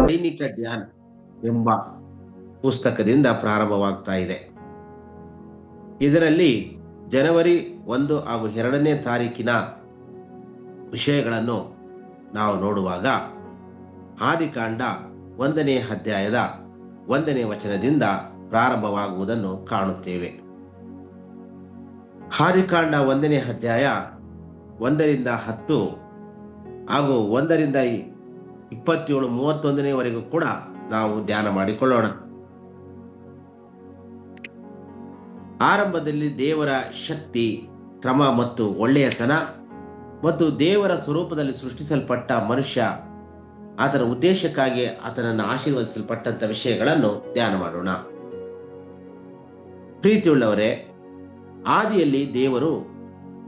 ದೈನಿಕ ಧ್ಯಾನ ಎಂಬ ಪುಸ್ತಕದಿಂದ ಪ್ರಾರಂಭವಾಗ್ತಾ ಇದೆ. ಇದರಲ್ಲಿ ಜನವರಿ 1 ಹಾಗೂ 2ನೇ ತಾರೀಕಿನ ವಿಷಯಗಳನ್ನು ನಾವು ನೋಡುವಾಗ ಆದಿಕಾಂಡ 1ನೇ ಅಧ್ಯಾಯದ 1ನೇ ವಚನದಿಂದ ಪ್ರಾರಂಭವಾಗುವುದನ್ನು ಕಾಣುತ್ತೇವೆ. ಆದಿಕಾಂಡ 1ನೇ ಅಧ್ಯಾಯ 1ರಿಂದ 10 ಹಾಗೂ 1ರಿಂದ 27, 31ನೇವರೆಗೂ ಕೂಡ ನಾವು ಧ್ಯಾನ ಮಾಡಿಕೊಳ್ಳೋಣ. ಆರಂಭದಲ್ಲಿ ದೇವರ ಶಕ್ತಿ, ಕ್ರಮ ಮತ್ತು ಒಳ್ಳೆಯತನ ಮತ್ತು ದೇವರ ಸ್ವರೂಪದಲ್ಲಿ ಸೃಷ್ಟಿಸಲ್ಪಟ್ಟ ಮನುಷ್ಯ ಆತನ ಉದ್ದೇಶಕ್ಕಾಗಿ ಆತನನ್ನು ಆಶೀರ್ವದಿಸಲ್ಪಟ್ಟಂತ ವಿಷಯಗಳನ್ನು ಧ್ಯಾನ ಮಾಡೋಣ. ಪ್ರೀತಿಯುಳ್ಳವರೇ, ಆದಿಯಲ್ಲಿ ದೇವರು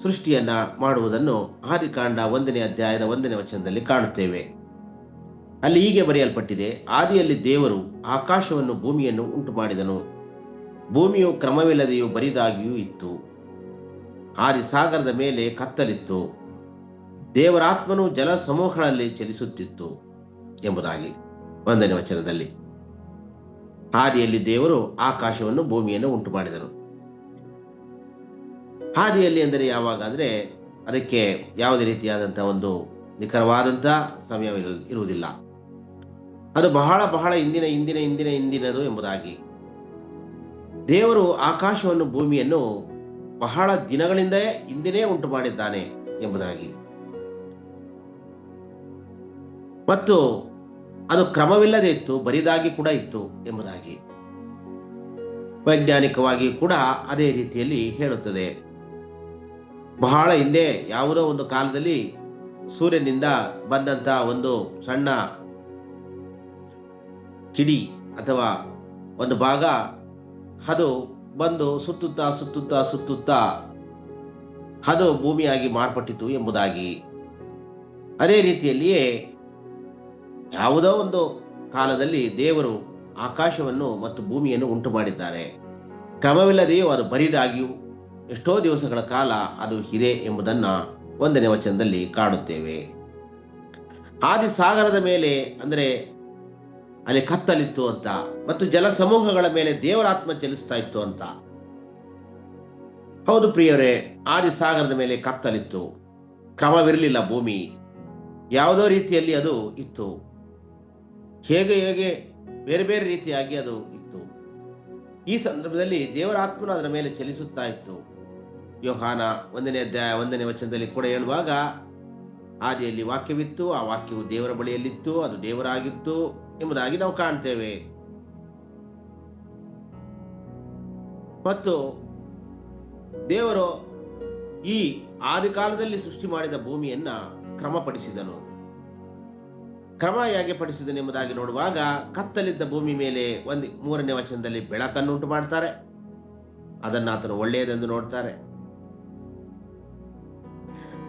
ಸೃಷ್ಟಿಯನ್ನ ಮಾಡುವುದನ್ನು ಆದಿಕಾಂಡ 1ನೇ ಅಧ್ಯಾಯದ 1ನೇ ವಚನದಲ್ಲಿ ಕಾಣುತ್ತೇವೆ. ಅಲ್ಲಿ ಹೀಗೆ ಬರೆಯಲ್ಪಟ್ಟಿದೆ: ಆದಿಯಲ್ಲಿ ದೇವರು ಆಕಾಶವನ್ನು ಭೂಮಿಯನ್ನು ಉಂಟು ಮಾಡಿದನು. ಭೂಮಿಯು ಕ್ರಮವಿಲ್ಲದೆಯೂ ಬರಿದಾಗಿಯೂ ಇತ್ತು. ಆದಿಸಾಗರದ ಮೇಲೆ ಕತ್ತಲಿತ್ತು. ದೇವರಾತ್ಮನು ಜಲ ಸಮೂಹಗಳಲ್ಲಿ ಚಲಿಸುತ್ತಿತ್ತು ಎಂಬುದಾಗಿ 1ನೇ ವಚನದಲ್ಲಿ. ಆದಿಯಲ್ಲಿ ದೇವರು ಆಕಾಶವನ್ನು ಭೂಮಿಯನ್ನು ಉಂಟು ಮಾಡಿದನು. ಆದಿಯಲ್ಲಿ ಅಂದರೆ ಯಾವಾಗ ಅಂದರೆ ಅದಕ್ಕೆ ಯಾವುದೇ ರೀತಿಯಾದಂತಹ ಒಂದು ನಿಖರವಾದಂಥ ಸಮಯ ಇರುವುದಿಲ್ಲ. ಅದು ಬಹಳ ಬಹಳ ಹಿಂದಿನದು ಎಂಬುದಾಗಿ. ದೇವರು ಆಕಾಶವನ್ನು ಭೂಮಿಯನ್ನು ಬಹಳ ದಿನಗಳಿಂದ ಹಿಂದಿನೇ ಉಂಟು ಮಾಡಿದ್ದಾನೆ ಎಂಬುದಾಗಿ, ಮತ್ತು ಅದು ಕ್ರಮವಿಲ್ಲದೆ ಇತ್ತು, ಬರಿದಾಗಿ ಕೂಡ ಇತ್ತು ಎಂಬುದಾಗಿ ವೈಜ್ಞಾನಿಕವಾಗಿ ಕೂಡ ಅದೇ ರೀತಿಯಲ್ಲಿ ಹೇಳುತ್ತದೆ. ಬಹಳ ಹಿಂದೆ ಯಾವುದೋ ಒಂದು ಕಾಲದಲ್ಲಿ ಸೂರ್ಯನಿಂದ ಬಂದಂತ ಒಂದು ಸಣ್ಣ ಕಿಡಿ ಅಥವಾ ಒಂದು ಭಾಗ ಅದು ಬಂದು ಸುತ್ತುತ್ತಾ ಅದು ಭೂಮಿಯಾಗಿ ಮಾರ್ಪಟ್ಟಿತು ಎಂಬುದಾಗಿ. ಅದೇ ರೀತಿಯಲ್ಲಿಯೇ ಯಾವುದೋ ಒಂದು ಕಾಲದಲ್ಲಿ ದೇವರು ಆಕಾಶವನ್ನು ಮತ್ತು ಭೂಮಿಯನ್ನು ಉಂಟು ಮಾಡಿದ್ದಾನೆ. ಕ್ರಮವಿಲ್ಲದೆಯೂ ಅದು ಬರಿದಾಗಿಯೂ ಎಷ್ಟೋ ದಿವಸಗಳ ಕಾಲ ಅದು ಹಿರೆ ಎಂಬುದನ್ನ 1ನೇ ವಚನದಲ್ಲಿ ಕಾಣುತ್ತೇವೆ. ಆದಿಸಾಗರದ ಮೇಲೆ ಅಂದರೆ ಅಲ್ಲಿ ಕತ್ತಲಿತ್ತು ಅಂತ, ಮತ್ತು ಜಲ ಸಮೂಹಗಳ ಮೇಲೆ ದೇವರಾತ್ಮ ಚಲಿಸ್ತಾ ಇತ್ತು ಅಂತ. ಹೌದು ಪ್ರಿಯರೇ, ಆದಿಸಾಗರದ ಮೇಲೆ ಕತ್ತಲಿತ್ತು, ಕ್ರಮವಿರಲಿಲ್ಲ. ಭೂಮಿ ಯಾವುದೋ ರೀತಿಯಲ್ಲಿ ಅದು ಇತ್ತು, ಹೇಗೆ ಬೇರೆ ಬೇರೆ ರೀತಿಯಾಗಿ ಅದು ಇತ್ತು. ಈ ಸಂದರ್ಭದಲ್ಲಿ ದೇವರಾತ್ಮನು ಅದರ ಮೇಲೆ ಚಲಿಸುತ್ತಾ ಇತ್ತು. ಯೋಹಾನ 1ನೇ ಅಧ್ಯಾಯ 1ನೇ ವಚನದಲ್ಲಿ ಕೂಡ ಹೇಳುವಾಗ, ಆದಿಯಲ್ಲಿ ವಾಕ್ಯವಿತ್ತು, ಆ ವಾಕ್ಯವು ದೇವರ ಬಳಿಯಲ್ಲಿತ್ತು, ಅದು ದೇವರಾಗಿತ್ತು ಎಂಬುದಾಗಿ ನಾವು ಕಾಣ್ತೇವೆ. ಮತ್ತು ದೇವರು ಈ ಆದಿಕಾಲದಲ್ಲಿ ಸೃಷ್ಟಿ ಮಾಡಿದ ಭೂಮಿಯನ್ನ ಕ್ರಮಪಡಿಸಿದನು. ಕ್ರಮ ಹೇಗೆ ಪಡಿಸಿದನು ಎಂಬುದಾಗಿ ನೋಡುವಾಗ, ಕತ್ತಲಿದ್ದ ಭೂಮಿ ಮೇಲೆ 3ನೇ ವಚನದಲ್ಲಿ ಬೆಳಕನ್ನು ಉಂಟು ಮಾಡ್ತಾರೆ. ಅದನ್ನು ಆತನು ಒಳ್ಳೆಯದೆಂದು ನೋಡ್ತಾರೆ.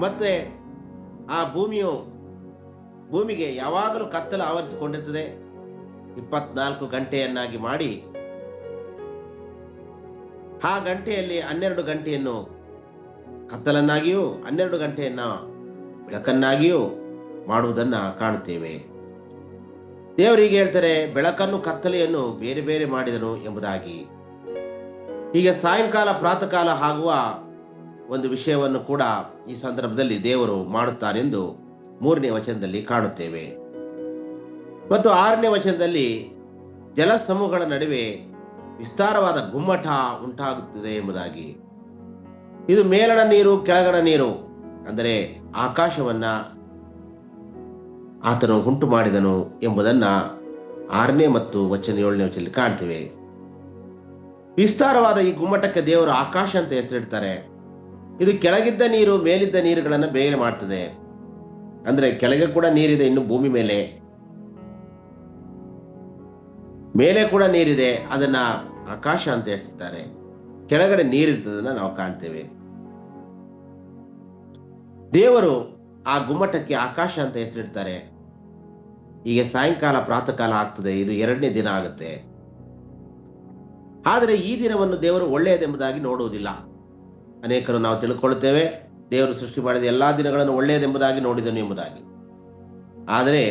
ಮತ್ತೆ ಆ ಭೂಮಿಗೆ ಯಾವಾಗಲೂ ಕತ್ತಲು ಆವರಿಸಿಕೊಂಡಿರ್ತದೆ. 24 ಗಂಟೆಯನ್ನಾಗಿ ಮಾಡಿ ಆ ಗಂಟೆಯಲ್ಲಿ 12 ಗಂಟೆಯನ್ನು ಕತ್ತಲನ್ನಾಗಿಯೂ 12 ಗಂಟೆಯನ್ನ ಬೆಳಕನ್ನಾಗಿಯೂ ಮಾಡುವುದನ್ನ ಕಾಣುತ್ತೇವೆ. ದೇವರಿಗೆ ಹೇಳ್ತಾರೆ, ಬೆಳಕನ್ನು ಕತ್ತಲೆಯನ್ನು ಬೇರೆ ಬೇರೆ ಮಾಡಿದನು ಎಂಬುದಾಗಿ. ಈಗ ಸಾಯಂಕಾಲ ಪ್ರಾತಃ ಕಾಲ ಆಗುವ ಒಂದು ವಿಷಯವನ್ನು ಕೂಡ ಈ ಸಂದರ್ಭದಲ್ಲಿ ದೇವರು ಮಾಡುತ್ತಾನೆಂದು 3ನೇ ವಚನದಲ್ಲಿ ಕಾಣುತ್ತೇವೆ. ಮತ್ತು 6ನೇ ವಚನದಲ್ಲಿ ಜಲ ಸಮೂಹಗಳ ನಡುವೆ ವಿಸ್ತಾರವಾದ ಗುಮ್ಮಟ ಉಂಟಾಗುತ್ತದೆ ಎಂಬುದಾಗಿ. ಇದು ಮೇಲಣ ನೀರು ಕೆಳಗಣ ನೀರು ಅಂದರೆ ಆಕಾಶವನ್ನ ಆತನು ಉಂಟು ಮಾಡಿದನು ಎಂಬುದನ್ನ 6ನೇ ಮತ್ತು 7ನೇ ವಚನದಲ್ಲಿ ಕಾಣ್ತೇವೆ. ವಿಸ್ತಾರವಾದ ಈ ಗುಮ್ಮಟಕ್ಕೆ ದೇವರು ಆಕಾಶ ಅಂತ ಹೆಸರಿಡ್ತಾರೆ. ಇದು ಕೆಳಗಿದ್ದ ನೀರು ಮೇಲಿದ್ದ ನೀರುಗಳನ್ನು ಬೇರೆ ಮಾಡ್ತದೆ. ಅಂದ್ರೆ ಕೆಳಗೆ ಕೂಡ ನೀರಿದೆ, ಇನ್ನು ಭೂಮಿ ಮೇಲೆ ಕೂಡ ನೀರಿದೆ, ಅದನ್ನ ಆಕಾಶ ಅಂತ ಹೇಳ್ತಾರೆ. ಕೆಳಗಡೆ ನೀರಿರ್ತದನ್ನ ನಾವು ಕಾಣ್ತೇವೆ. ದೇವರು ಆ ಗುಮ್ಮಟಕ್ಕೆ ಆಕಾಶ ಅಂತ ಹೆಸರಿಡ್ತಾರೆ. ಈಗ ಸಾಯಂಕಾಲ ಪ್ರಾತಃ ಕಾಲ ಆಗ್ತದೆ, ಇದು 2ನೇ ದಿನ ಆಗುತ್ತೆ. ಆದರೆ ಈ ದಿನವನ್ನು ದೇವರು ಒಳ್ಳೆಯದೆಂಬುದಾಗಿ ನೋಡುವುದಿಲ್ಲ. ಅನೇಕರು ನಾವು ತಿಳ್ಕೊಳ್ತೇವೆ, ದೇವರು ಸೃಷ್ಟಿ ಮಾಡಿದ ಎಲ್ಲಾ ದಿನಗಳನ್ನು ಒಳ್ಳೆಯದೆಂಬುದಾಗಿ ನೋಡಿದನು ಎಂಬುದಾಗಿ. ಆದರೆ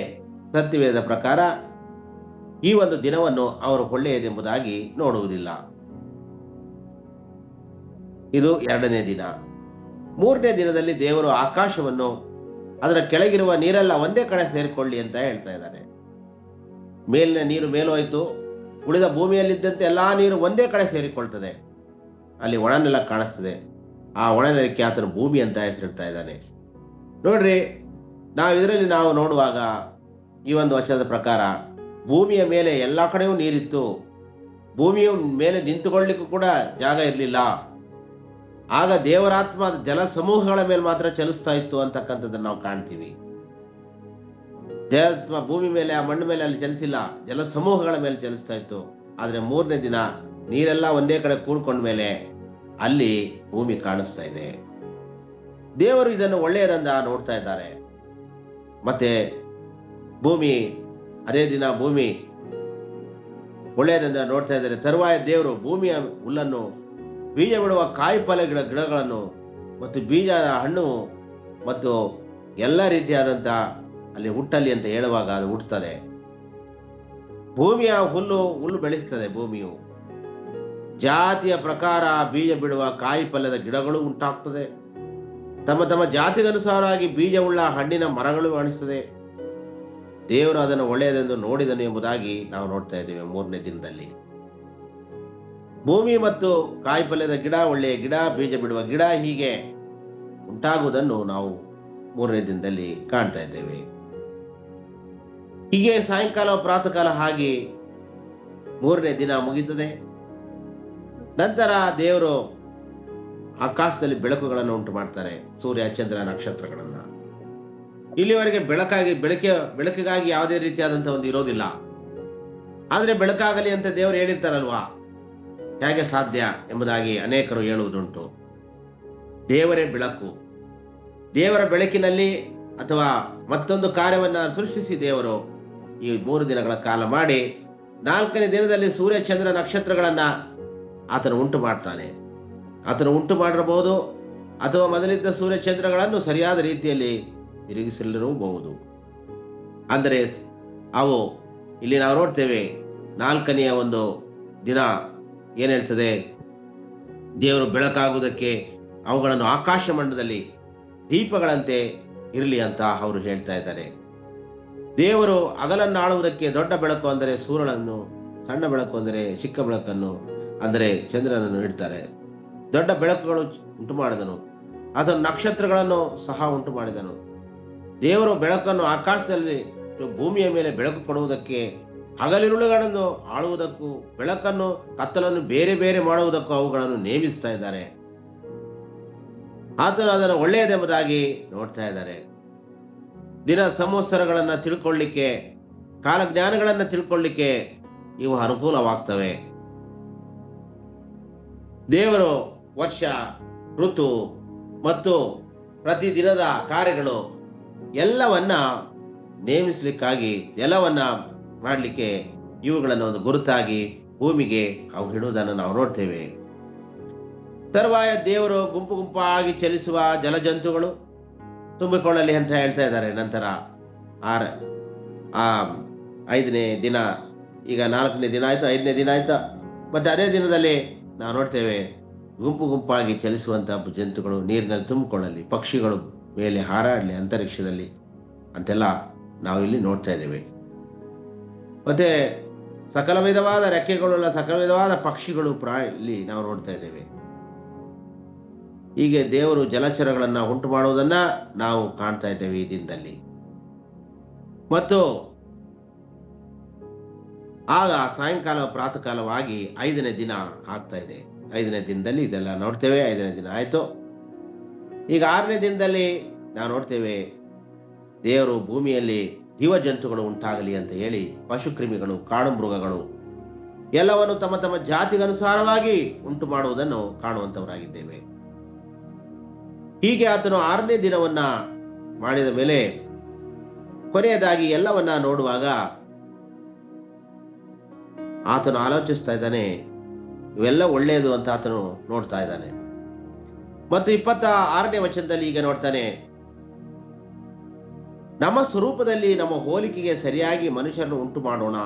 ಸತ್ಯವೇದ ಪ್ರಕಾರ ಈ ಒಂದು ದಿನವನ್ನು ಅವರು ಒಳ್ಳೆಯದೆಂಬುದಾಗಿ ನೋಡುವುದಿಲ್ಲ. ಇದು 2ನೇ ದಿನ. 3ನೇ ದಿನದಲ್ಲಿ ದೇವರು ಆಕಾಶವನ್ನು ಅದರ ಕೆಳಗಿರುವ ನೀರೆಲ್ಲ ಒಂದೇ ಕಡೆ ಸೇರಿಕೊಳ್ಳಿ ಅಂತ ಹೇಳ್ತಾ ಇದ್ದಾನೆ. ಮೇಲಿನ ನೀರು ಮೇಲೋಯ್ತು, ಉಳಿದ ಭೂಮಿಯಲ್ಲಿದ್ದಂತೆ ಎಲ್ಲಾ ನೀರು ಒಂದೇ ಕಡೆ ಸೇರಿಕೊಳ್ತದೆ. ಅಲ್ಲಿ ಒಣನೆಲ ಕಾಣಿಸ್ತದೆ. ಆ ಒಣನೆಲಕ್ಕೆ ಆತನು ಭೂಮಿ ಅಂತ ಹೆಸರಿಡ್ತಾ ಇದ್ದಾನೆ. ನೋಡ್ರಿ, ಇದರಲ್ಲಿ ನಾವು ನೋಡುವಾಗ ಈ ಒಂದು ವಚನದ ಪ್ರಕಾರ ಭೂಮಿಯ ಮೇಲೆ ಎಲ್ಲಾ ಕಡೆಯೂ ನೀರಿತ್ತು. ಭೂಮಿಯ ಮೇಲೆ ನಿಂತುಕೊಳ್ಳಿಕ್ಕೂ ಕೂಡ ಜಾಗ ಇರಲಿಲ್ಲ. ಆಗ ದೇವರಾತ್ಮ ಜಲ ಸಮೂಹಗಳ ಮೇಲೆ ಮಾತ್ರ ಚಲಿಸ್ತಾ ಇತ್ತು ಅಂತಕ್ಕಂಥದ್ದನ್ನು ನಾವು ಕಾಣ್ತೀವಿ. ದೇವರಾತ್ಮ ಭೂಮಿ ಮೇಲೆ, ಆ ಮಣ್ಣು ಮೇಲೆ ಅಲ್ಲಿ ಚಲಿಸಿಲ್ಲ, ಜಲ ಸಮೂಹಗಳ ಮೇಲೆ ಚಲಿಸ್ತಾ ಇತ್ತು. ಆದ್ರೆ 3ನೇ ದಿನ ನೀರೆಲ್ಲ ಒಂದೇ ಕಡೆ ಕೂಡ್ಕೊಂಡ ಮೇಲೆ ಅಲ್ಲಿ ಭೂಮಿ ಕಾಣಿಸ್ತಾ ಇದೆ. ದೇವರು ಇದನ್ನು ಒಳ್ಳೆಯದಂದ ನೋಡ್ತಾ ಇದ್ದಾರೆ. ಮತ್ತೆ ಭೂಮಿ, ಅದೇ ದಿನ ಭೂಮಿ ಒಳ್ಳೆಯದೆಂದು ನೋಡ್ತಾ ಇದ್ದಾರೆ. ತರುವಾಯ ದೇವರು ಭೂಮಿಯ ಹುಲ್ಲನ್ನು, ಬೀಜ ಬಿಡುವ ಕಾಯಿ ಪಲ್ಯ ಗಿಡಗಳನ್ನು ಮತ್ತು ಬೀಜ ಹಣ್ಣು ಮತ್ತು ಎಲ್ಲ ರೀತಿಯಾದಂಥ ಅಲ್ಲಿ ಹುಟ್ಟಲಿ ಅಂತ ಹೇಳುವಾಗ ಅದು ಹುಟ್ಟುತ್ತದೆ. ಭೂಮಿಯ ಹುಲ್ಲು ಬೆಳೆಸ್ತದೆ. ಭೂಮಿಯು ಜಾತಿಯ ಪ್ರಕಾರ ಬೀಜ ಬಿಡುವ ಕಾಯಿ ಪಲ್ಯದ ಗಿಡಗಳು ಉಂಟಾಗ್ತದೆ. ತಮ್ಮ ತಮ್ಮ ಜಾತಿಗನುಸಾರವಾಗಿ ಬೀಜವುಳ್ಳ ಹಣ್ಣಿನ ಮರಗಳು ಕಾಣಿಸ್ತದೆ. ದೇವರು ಅದನ್ನು ಒಳ್ಳೆಯದೆಂದು ನೋಡಿದನು ಎಂಬುದಾಗಿ ನಾವು ನೋಡ್ತಾ ಇದ್ದೇವೆ. 3ನೇ ದಿನದಲ್ಲಿ ಭೂಮಿ ಮತ್ತು ಕಾಯಿ ಪಲ್ಯದ ಗಿಡ, ಒಳ್ಳೆಯ ಗಿಡ, ಬೀಜ ಬಿಡುವ ಗಿಡ ಹೀಗೆ ಉಂಟಾಗುವುದನ್ನು ನಾವು 3ನೇ ದಿನದಲ್ಲಿ ಕಾಣ್ತಾ ಇದ್ದೇವೆ. ಹೀಗೆ ಸಾಯಂಕಾಲ ಪ್ರಾತಃ ಕಾಲ ಆಗಿ 3ನೇ ದಿನ ಮುಗಿಯುತ್ತದೆ. ನಂತರ ದೇವರು ಆಕಾಶದಲ್ಲಿ ಬೆಳಕುಗಳನ್ನು ಉಂಟು ಮಾಡ್ತಾರೆ, ಸೂರ್ಯ, ಚಂದ್ರ, ನಕ್ಷತ್ರಗಳನ್ನ. ಇಲ್ಲಿವರೆಗೆ ಬೆಳಕಿಗಾಗಿ ಯಾವುದೇ ರೀತಿಯಾದಂತಹ ಒಂದು ಇರೋದಿಲ್ಲ. ಆದ್ರೆ ಬೆಳಕಾಗಲಿ ಅಂತ ದೇವರು ಹೇಳಿರ್ತಾರಲ್ವಾ, ಹೇಗೆ ಸಾಧ್ಯ ಎಂಬುದಾಗಿ ಅನೇಕರು ಹೇಳುವುದುಂಟು. ದೇವರೇ ಬೆಳಕು. ದೇವರ ಬೆಳಕಿನಲ್ಲಿ ಅಥವಾ ಮತ್ತೊಂದು ಕಾರ್ಯವನ್ನ ಸೃಷ್ಟಿಸಿ ದೇವರು ಈ 3 ದಿನಗಳ ಕಾಲ ಮಾಡಿ 4ನೇ ದಿನದಲ್ಲಿ ಸೂರ್ಯ, ಚಂದ್ರ, ನಕ್ಷತ್ರಗಳನ್ನ ಆತನು ಉಂಟು ಮಾಡ್ತಾನೆ. ಆತನು ಉಂಟು ಮಾಡಿರಬಹುದು, ಅಥವಾ ಮೊದಲಿದ್ದ ಸೂರ್ಯ ಚಂದ್ರಗಳನ್ನು ಸರಿಯಾದ ರೀತಿಯಲ್ಲಿ ತಿರುಗಿಸಲಿರಬಹುದು. ಅಂದರೆ ಅವು ಇಲ್ಲಿ ನಾವು ನೋಡ್ತೇವೆ, 4ನೆಯ ಒಂದು ದಿನ ಏನ್ ಹೇಳ್ತದೆ, ದೇವರು ಬೆಳಕಾಗುವುದಕ್ಕೆ ಅವುಗಳನ್ನು ಆಕಾಶ ಮಂಡಲದಲ್ಲಿ ದೀಪಗಳಂತೆ ಇರಲಿ ಅಂತ ಅವರು ಹೇಳ್ತಾ ಇದ್ದಾರೆ. ದೇವರು ಹಗಲನ್ನು ಆಳುವುದಕ್ಕೆ ದೊಡ್ಡ ಬೆಳಕು ಅಂದರೆ ಸೂರ್ಯನನ್ನು, ಸಣ್ಣ ಬೆಳಕು ಅಂದರೆ ಚಿಕ್ಕ ಬೆಳಕನ್ನು ಅಂದರೆ ಚಂದ್ರನನ್ನು ಇಡ್ತಾರೆ. ದೊಡ್ಡ ಬೆಳಕುಗಳು ಉಂಟು ಮಾಡಿದನು. ಆತನು ನಕ್ಷತ್ರಗಳನ್ನು ಸಹ ಉಂಟು ಮಾಡಿದನು. ದೇವರು ಬೆಳಕನ್ನು ಆಕಾಶದಲ್ಲಿ, ಭೂಮಿಯ ಮೇಲೆ ಬೆಳಕು ಕೊಡುವುದಕ್ಕೆ, ಹಗಲಿರುಳುಗಳನ್ನು ಆಳುವುದಕ್ಕೂ, ಬೆಳಕನ್ನು ಕತ್ತಲನ್ನು ಬೇರೆ ಬೇರೆ ಮಾಡುವುದಕ್ಕೂ ಅವುಗಳನ್ನು ನೇಮಿಸ್ತಾ ಇದ್ದಾರೆ. ಆತನು ಅದನ್ನು ಒಳ್ಳೆಯದೆಂಬುದಾಗಿ ನೋಡ್ತಾ ಇದ್ದಾರೆ. ದಿನ ಸಂವತ್ಸರಗಳನ್ನ ತಿಳ್ಕೊಳ್ಳಿಕ್ಕೆ, ಕಾಲಜ್ಞಾನಗಳನ್ನ ತಿಳ್ಕೊಳ್ಳಿಕ್ಕೆ ಇವು ಅನುಕೂಲವಾಗ್ತವೆ. ದೇವರು ವರ್ಷ, ಋತು ಮತ್ತು ಪ್ರತಿದಿನದ ಕಾರ್ಯಗಳು ಎಲ್ಲವನ್ನ ನೇಮಿಸಲಿಕ್ಕಾಗಿ, ಎಲ್ಲವನ್ನ ಮಾಡಲಿಕ್ಕೆ ಇವುಗಳನ್ನು ಒಂದು ಗುರುತಾಗಿ ಭೂಮಿಗೆ ಅವು ಇಡುವುದನ್ನು ನಾವು ನೋಡ್ತೇವೆ. ತರುವಾಯ ದೇವರು ಗುಂಪು ಗುಂಪಾಗಿ ಚಲಿಸುವ ಜಲಜಂತುಗಳು ತುಂಬಿಕೊಳ್ಳಲಿ ಅಂತ ಹೇಳ್ತಾ ಇದ್ದಾರೆ. ನಂತರ 5ನೇ ದಿನ, ಈಗ 4ನೇ ದಿನ ಆಯ್ತು, 5ನೇ ದಿನ ಆಯ್ತು. ಮತ್ತೆ ಅದೇ ದಿನದಲ್ಲಿ ನಾವು ನೋಡ್ತೇವೆ, ಗುಂಪು ಗುಂಪಾಗಿ ಚಲಿಸುವಂತಹ ಜಂತುಗಳು ನೀರಿನಲ್ಲಿ ತುಂಬಿಕೊಳ್ಳಲಿ, ಪಕ್ಷಿಗಳು ಮೇಲೆ ಹಾರಾಡಲಿ ಅಂತರಿಕ್ಷದಲ್ಲಿ ಅಂತೆಲ್ಲ ನಾವು ಇಲ್ಲಿ ನೋಡ್ತಾ ಇದ್ದೇವೆ. ಮತ್ತೆ ಸಕಲ ವಿಧವಾದ ರೆಕ್ಕೆಗಳುಳ್ಳ ಸಕಲ ವಿಧವಾದ ಪಕ್ಷಿಗಳು ಇಲ್ಲಿ ನಾವು ನೋಡ್ತಾ ಇದ್ದೇವೆ. ಹೀಗೆ ದೇವರು ಜಲಚರಗಳನ್ನ ಉಂಟು ಮಾಡುವುದನ್ನ ನಾವು ಕಾಣ್ತಾ ಇದ್ದೇವೆ ಈ ದಿನದಲ್ಲಿ. ಮತ್ತು ಆಗ ಸಾಯಂಕಾಲ ಪ್ರಾತಃಕಾಲವಾಗಿ 5ನೇ ದಿನ ಆಗ್ತಾ ಇದೆ. 5ನೇ ದಿನದಲ್ಲಿ ಇದೆಲ್ಲ ನೋಡ್ತೇವೆ. 5ನೇ ದಿನ ಆಯ್ತು. ಈಗ 6ನೇ ದಿನದಲ್ಲಿ ನಾವು ನೋಡ್ತೇವೆ, ದೇವರು ಭೂಮಿಯಲ್ಲಿ ಜೀವ ಜಂತುಗಳು ಉಂಟಾಗಲಿ ಅಂತ ಹೇಳಿ ಪಶು ಕ್ರಿಮಿಗಳು, ಕಾಡು ಮೃಗಗಳು ಎಲ್ಲವನ್ನು ತಮ್ಮ ತಮ್ಮ ಜಾತಿಗನುಸಾರವಾಗಿ ಉಂಟು ಮಾಡುವುದನ್ನು ಕಾಣುವಂತವರಾಗಿದ್ದೇವೆ. ಹೀಗೆ ಆತನು 6ನೇ ದಿನವನ್ನ ಮಾಡಿದ ಮೇಲೆ ಕೊನೆಯದಾಗಿ ಎಲ್ಲವನ್ನ ನೋಡುವಾಗ ಆತನು ಆಲೋಚಿಸ್ತಾ ಇದ್ದಾನೆ, ಇವೆಲ್ಲ ಒಳ್ಳೆಯದು ಅಂತ ಆತನು ನೋಡ್ತಾ ಇದ್ದಾನೆ. ಮತ್ತು 26ನೇ ವಚನದಲ್ಲಿ ಈಗ ನೋಡ್ತಾನೆ, ನಮ್ಮ ಸ್ವರೂಪದಲ್ಲಿ ನಮ್ಮ ಹೋಲಿಕೆಗೆ ಸರಿಯಾಗಿ ಮನುಷ್ಯರನ್ನು ಉಂಟು ಮಾಡೋಣ.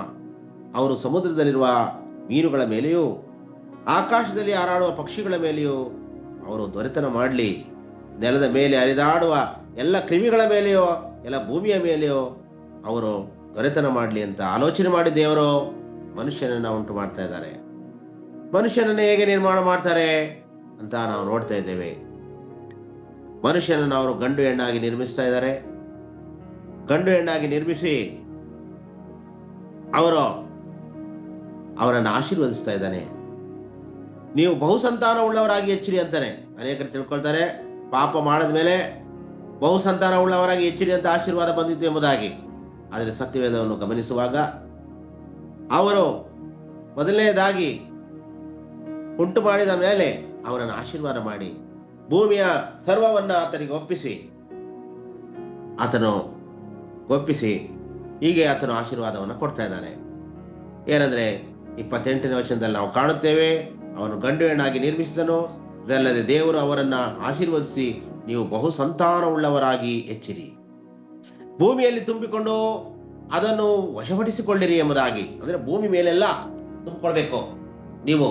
ಅವರು ಸಮುದ್ರದಲ್ಲಿರುವ ಮೀನುಗಳ ಮೇಲೆಯೂ ಆಕಾಶದಲ್ಲಿ ಹಾರಾಡುವ ಪಕ್ಷಿಗಳ ಮೇಲೆಯೂ ಅವರು ದೊರೆತನ ಮಾಡಲಿ. ನೆಲದ ಮೇಲೆ ಹರಿದಾಡುವ ಎಲ್ಲ ಕ್ರಿಮಿಗಳ ಮೇಲೆಯೋ ಎಲ್ಲ ಭೂಮಿಯ ಮೇಲೆಯೋ ಅವರು ದೊರೆತನ ಮಾಡಲಿ ಅಂತ ಆಲೋಚನೆ ಮಾಡಿ ದೇವರು ಮನುಷ್ಯನನ್ನ ಉಂಟು ಮಾಡ್ತಾ ಇದ್ದಾರೆ. ಮನುಷ್ಯನನ್ನು ಹೇಗೆ ನಿರ್ಮಾಣ ಮಾಡ್ತಾರೆ ಅಂತ ನಾವು ನೋಡ್ತಾ ಇದ್ದೇವೆ. ಮನುಷ್ಯನನ್ನು ಅವರು ಗಂಡು ಹೆಣ್ಣಾಗಿ ನಿರ್ಮಿಸ್ತಾ ಇದ್ದಾರೆ. ಗಂಡು ಹೆಣ್ಣಾಗಿ ನಿರ್ಮಿಸಿ ಅವರನ್ನು ಆಶೀರ್ವದಿಸ್ತಾ ಇದ್ದಾನೆ. ನೀವು ಬಹುಸಂತಾನ ಉಳ್ಳವರಾಗಿ ಹೆಚ್ಚಿರಿ ಅಂತಾನೆ. ಅನೇಕರು ತಿಳ್ಕೊಳ್ತಾರೆ ಪಾಪ ಮಾಡಿದ ಮೇಲೆ ಬಹುಸಂತಾನ ಉಳ್ಳವರಾಗಿ ಹೆಚ್ಚಿರಿ ಅಂತ ಆಶೀರ್ವಾದ ಬಂದಿತ್ತು ಎಂಬುದಾಗಿ. ಆದರೆ ಸತ್ಯವೇದವನ್ನು ಗಮನಿಸುವಾಗ ಅವರು ಮೊದಲನೇದಾಗಿ ಉಂಟು ಮಾಡಿದ ಮೇಲೆ ಅವರನ್ನು ಆಶೀರ್ವಾದ ಮಾಡಿ ಭೂಮಿಯ ಸರ್ವವನ್ನ ಆತನಿಗೆ ಒಪ್ಪಿಸಿ ಹೀಗೆ ಆತನು ಆಶೀರ್ವಾದವನ್ನು ಕೊಡ್ತಾ ಇದ್ದಾನೆ. ಏನಂದ್ರೆ 28ನೇ ವಚನದಲ್ಲಿ ನಾವು ಕಾಣುತ್ತೇವೆ, ಅವನು ಗಂಡು ಹೆಣ್ಣಾಗಿ ನಿರ್ಮಿಸಿದನು. ಇದಲ್ಲದೆ ದೇವರು ಅವರನ್ನ ಆಶೀರ್ವದಿಸಿ ನೀವು ಬಹು ಸಂತಾನವುಳ್ಳವರಾಗಿ ಹೆಚ್ಚಿರಿ, ಭೂಮಿಯಲ್ಲಿ ತುಂಬಿಕೊಂಡು ಅದನ್ನು ವಶಪಡಿಸಿಕೊಳ್ಳಿರಿ ಎಂಬುದಾಗಿ. ಅಂದ್ರೆ ಭೂಮಿ ಮೇಲೆಲ್ಲ ತುಂಬಿಕೊಳ್ಬೇಕು. ನೀವು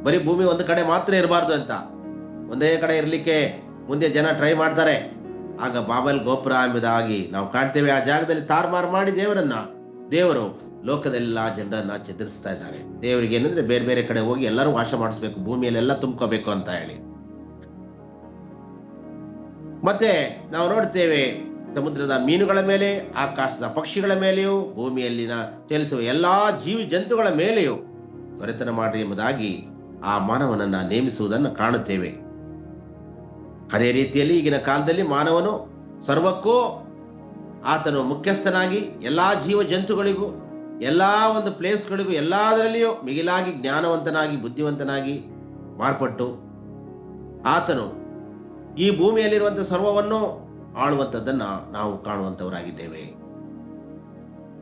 ಬರೀ ಭೂಮಿ ಒಂದು ಕಡೆ ಮಾತ್ರ ಇರಬಾರ್ದು ಅಂತ. ಒಂದೇ ಕಡೆ ಇರಲಿಕ್ಕೆ ಮುಂದೆ ಜನ ಟ್ರೈ ಮಾಡ್ತಾರೆ. ಆಗ ಬಾಬಲ್ ಗೋಪುರ ಎಂಬುದಾಗಿ ನಾವು ಕಾಣ್ತೇವೆ. ಆ ಜಾಗದಲ್ಲಿ ತಾರ್ಮಾರು ಮಾಡಿ ದೇವರು ಲೋಕದೆಲ್ಲ ಜನರನ್ನ ಚದುರಿಸ್ತಾ ಇದ್ದಾರೆ. ದೇವರಿಗೆ ಏನಂದ್ರೆ ಬೇರೆ ಬೇರೆ ಕಡೆ ಹೋಗಿ ಎಲ್ಲರೂ ವಾಸ ಮಾಡಿಸ್ಬೇಕು, ಭೂಮಿಯಲ್ಲೆಲ್ಲ ತುಂಬ್ಕೋಬೇಕು ಅಂತ ಹೇಳಿ. ಮತ್ತೆ ನಾವು ನೋಡ್ತೇವೆ ಸಮುದ್ರದ ಮೀನುಗಳ ಮೇಲೆ, ಆಕಾಶದ ಪಕ್ಷಿಗಳ ಮೇಲೆಯೂ, ಭೂಮಿಯಲ್ಲಿನ ಚಲಿಸುವ ಎಲ್ಲಾ ಜೀವಿ ಜಂತುಗಳ ಮೇಲೆಯೂ ದೊರೆತನ ಮಾಡಿ ಎಂಬುದಾಗಿ ಆ ಮಾನವನನ್ನ ನೇಮಿಸುವುದನ್ನು ಕಾಣುತ್ತೇವೆ. ಅದೇ ರೀತಿಯಲ್ಲಿ ಈಗಿನ ಕಾಲದಲ್ಲಿ ಮಾನವನು ಸರ್ವಕ್ಕೂ ಆತನು ಮುಖ್ಯಸ್ಥನಾಗಿ ಎಲ್ಲಾ ಜೀವ ಜಂತುಗಳಿಗೂ ಎಲ್ಲಾ ಒಂದು ಪ್ಲೇಸ್ಗಳಿಗೂ ಎಲ್ಲದರಲ್ಲಿಯೂ ಮಿಗಿಲಾಗಿ ಜ್ಞಾನವಂತನಾಗಿ ಬುದ್ಧಿವಂತನಾಗಿ ಮಾರ್ಪಟ್ಟು ಆತನು ಈ ಭೂಮಿಯಲ್ಲಿರುವಂತಹ ಸರ್ವವನ್ನು ಆಳುವಂಥದ್ದನ್ನ ನಾವು ಕಾಣುವಂತವರಾಗಿದ್ದೇವೆ.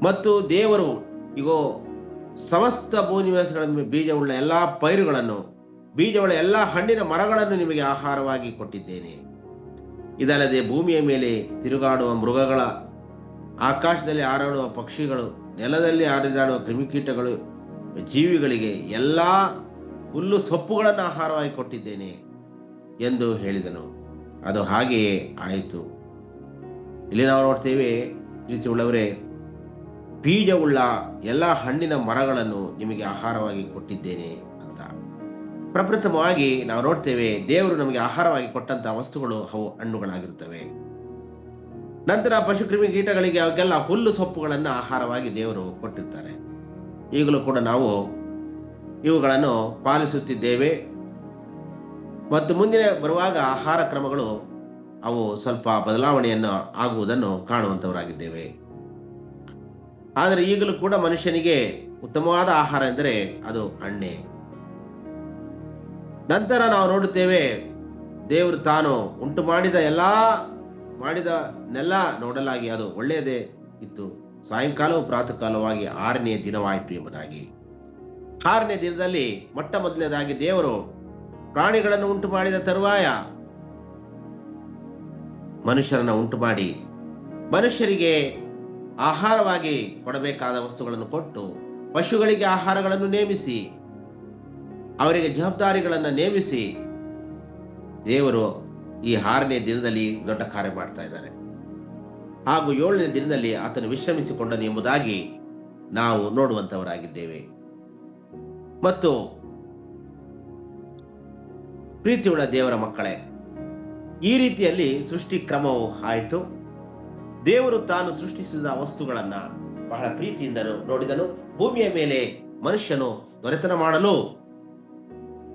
ಮತ್ತು ದೇವರು ಈಗೋ ಸಮಸ್ತ ಭೂನಿವಾಸಿಗಳ ಬೀಜವುಳ್ಳ ಎಲ್ಲಾ ಪೈರುಗಳನ್ನು, ಬೀಜವುಳ್ಳ ಎಲ್ಲಾ ಹಣ್ಣಿನ ಮರಗಳನ್ನು ನಿಮಗೆ ಆಹಾರವಾಗಿ ಕೊಟ್ಟಿದ್ದೇನೆ. ಇದಲ್ಲದೆ ಭೂಮಿಯ ಮೇಲೆ ತಿರುಗಾಡುವ ಮೃಗಗಳ, ಆಕಾಶದಲ್ಲಿ ಹಾರಾಡುವ ಪಕ್ಷಿಗಳು, ನೆಲದಲ್ಲಿ ಹಾರಿದಾಡುವ ಕ್ರಿಮಿಕೀಟಗಳು, ಜೀವಿಗಳಿಗೆ ಎಲ್ಲಾ ಹುಲ್ಲು ಸೊಪ್ಪುಗಳನ್ನು ಆಹಾರವಾಗಿ ಕೊಟ್ಟಿದ್ದೇನೆ ಎಂದು ಹೇಳಿದನು. ಅದು ಹಾಗೆಯೇ ಆಯಿತು. ಇಲ್ಲಿ ನಾವು ನೋಡ್ತೇವೆ, ಪ್ರೀತಿ ಉಳ್ಳವರೇ, ಬೀಜವುಳ್ಳ ಎಲ್ಲ ಹಣ್ಣಿನ ಮರಗಳನ್ನು ನಿಮಗೆ ಆಹಾರವಾಗಿ ಕೊಟ್ಟಿದ್ದೇನೆ ಅಂತ. ಪ್ರಪ್ರಥಮವಾಗಿ ನಾವು ನೋಡ್ತೇವೆ, ದೇವರು ನಮಗೆ ಆಹಾರವಾಗಿ ಕೊಟ್ಟಂತಹ ವಸ್ತುಗಳು ಅವು ಹಣ್ಣುಗಳಾಗಿರುತ್ತವೆ. ನಂತರ ಪಶು ಕ್ರಿಮಿ ಕೀಟಗಳಿಗೆ ಅವಕ್ಕೆಲ್ಲ ಹುಲ್ಲು ಸೊಪ್ಪುಗಳನ್ನ ಆಹಾರವಾಗಿ ದೇವರು ಕೊಟ್ಟಿರ್ತಾರೆ. ಈಗಲೂ ಕೂಡ ನಾವು ಇವುಗಳನ್ನು ಪಾಲಿಸುತ್ತಿದ್ದೇವೆ. ಮತ್ತು ಮುಂದಿನ ಬರುವಾಗ ಆಹಾರ ಕ್ರಮಗಳು ಅವು ಸ್ವಲ್ಪ ಬದಲಾವಣೆಯನ್ನು ಆಗುವುದನ್ನು ಕಾಣುವಂತವರಾಗಿದ್ದೇವೆ. ಆದರೆ ಈಗಲೂ ಕೂಡ ಮನುಷ್ಯನಿಗೆ ಉತ್ತಮವಾದ ಆಹಾರ ಎಂದರೆ ಅದು ಹಣ್ಣೆ. ನಂತರ ನಾವು ನೋಡುತ್ತೇವೆ, ದೇವರು ತಾನು ಉಂಟು ಮಾಡಿದನೆಲ್ಲ ನೋಡಲಾಗಿ ಅದು ಒಳ್ಳೆಯದೇ ಇತ್ತು. ಸಾಯಂಕಾಲವು ಪ್ರಾತಃ ಕಾಲವಾಗಿ 6ನೇ ದಿನವಾಯಿತು ಎಂಬುದಾಗಿ. 6ನೇ ದಿನದಲ್ಲಿ ಮೊಟ್ಟ ಮೊದಲನೇದಾಗಿ ದೇವರು ಪ್ರಾಣಿಗಳನ್ನು ಉಂಟು ಮಾಡಿದ ತರುವಾಯ ಮನುಷ್ಯರನ್ನು ಉಂಟು ಮಾಡಿ ಮನುಷ್ಯರಿಗೆ ಆಹಾರವಾಗಿ ಕೊಡಬೇಕಾದ ವಸ್ತುಗಳನ್ನು ಕೊಟ್ಟು, ಪಶುಗಳಿಗೆ ಆಹಾರಗಳನ್ನು ನೇಮಿಸಿ, ಅವರಿಗೆ ಜವಾಬ್ದಾರಿಗಳನ್ನು ನೇಮಿಸಿ ದೇವರು ಈ 6ನೇ ದಿನದಲ್ಲಿ ದೊಡ್ಡ ಕಾರ್ಯ ಮಾಡ್ತಾ ಇದ್ದಾನೆ. ಹಾಗೂ 7ನೇ ದಿನದಲ್ಲಿ ಆತನು ವಿಶ್ರಮಿಸಿಕೊಂಡನು ಎಂಬುದಾಗಿ ನಾವು ನೋಡುವಂತವರಾಗಿದ್ದೇವೆ. ಮತ್ತು ಪ್ರೀತಿಯುಳ್ಳ ದೇವರ ಮಕ್ಕಳೇ, ಈ ರೀತಿಯಲ್ಲಿ ಸೃಷ್ಟಿ ಕ್ರಮವು ಆಯಿತು. ದೇವರು ತಾನು ಸೃಷ್ಟಿಸಿದ ವಸ್ತುಗಳನ್ನ ಬಹಳ ಪ್ರೀತಿಯಿಂದ ನೋಡಿದನು. ಭೂಮಿಯ ಮೇಲೆ ಮನುಷ್ಯನು ದೊರೆತನ ಮಾಡಲು